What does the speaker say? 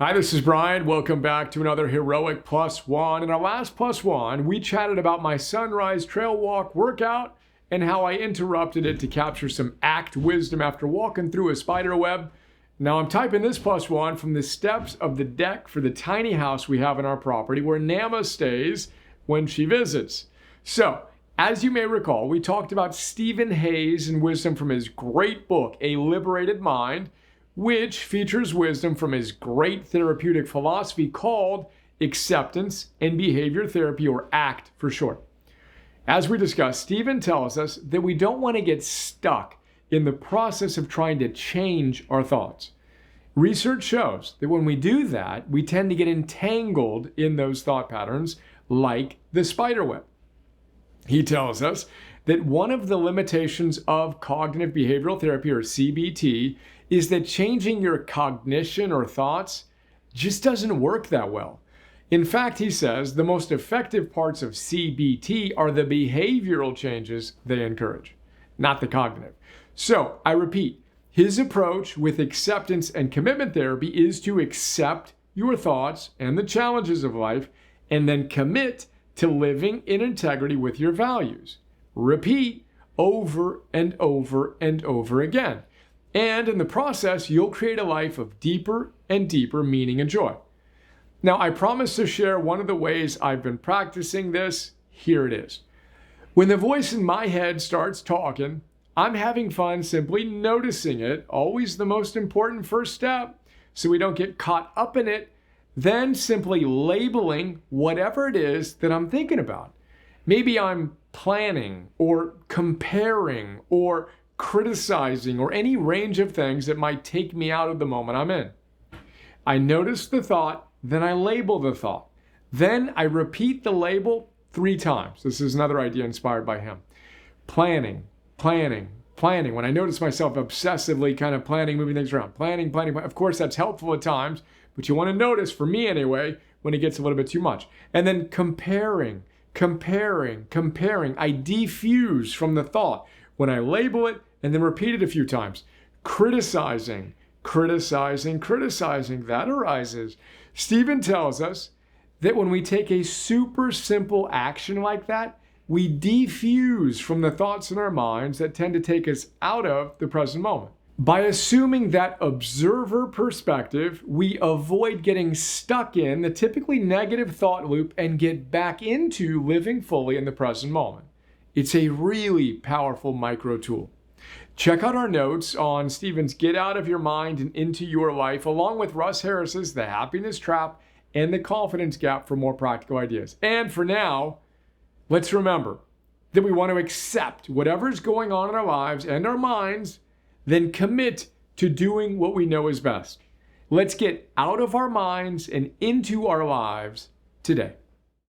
Hi, this is Brian. Welcome back to another Heroic Plus One. In our last Plus One, we chatted about my sunrise trail walk workout and how I interrupted it to capture some act wisdom after walking through a spider web. Now I'm typing this Plus One from the steps of the deck for the tiny house we have in our property where Nama stays when she visits. So, as you may recall, we talked about Stephen Hayes and wisdom from his great book, A Liberated Mind, which features wisdom from his great therapeutic philosophy called acceptance and behavior therapy, or ACT for short. As we discussed, Stephen tells us that we don't want to get stuck in the process of trying to change our thoughts. Research shows that when we do that, we tend to get entangled in those thought patterns like the spider web. He tells us that one of the limitations of cognitive behavioral therapy, or CBT, is that changing your cognition or thoughts just doesn't work that well. In fact, he says the most effective parts of CBT are the behavioral changes they encourage, not the cognitive. So, I repeat, his approach with acceptance and commitment therapy is to accept your thoughts and the challenges of life and then commit to living in integrity with your values. Repeat over and over and over again. And in the process, you'll create a life of deeper and deeper meaning and joy. Now, I promise to share one of the ways I've been practicing this. Here it is. When the voice in my head starts talking, I'm having fun simply noticing it, always the most important first step, so we don't get caught up in it, then simply labeling whatever it is that I'm thinking about. Maybe I'm planning or comparing or criticizing or any range of things that might take me out of the moment I'm in. I notice the thought, then I label the thought. Then I repeat the label 3 times. This is another idea inspired by him. Planning. When I notice myself obsessively kind of planning, moving things around. Planning. Of course, that's helpful at times, but you want to notice, for me anyway, when it gets a little bit too much. And then comparing. I defuse from the thought when I label it and then repeat it a few times. Criticizing. That arises. Stephen tells us that when we take a super simple action like that, we defuse from the thoughts in our minds that tend to take us out of the present moment. By assuming that observer perspective, we avoid getting stuck in the typically negative thought loop and get back into living fully in the present moment. It's a really powerful micro tool. Check out our notes on Stephen's Get Out of Your Mind and Into Your Life, along with Russ Harris's The Happiness Trap and The Confidence Gap for more practical ideas. And for now, let's remember that we want to accept whatever's going on in our lives and our minds, then commit to doing what we know is best. Let's get out of our minds and into our lives today.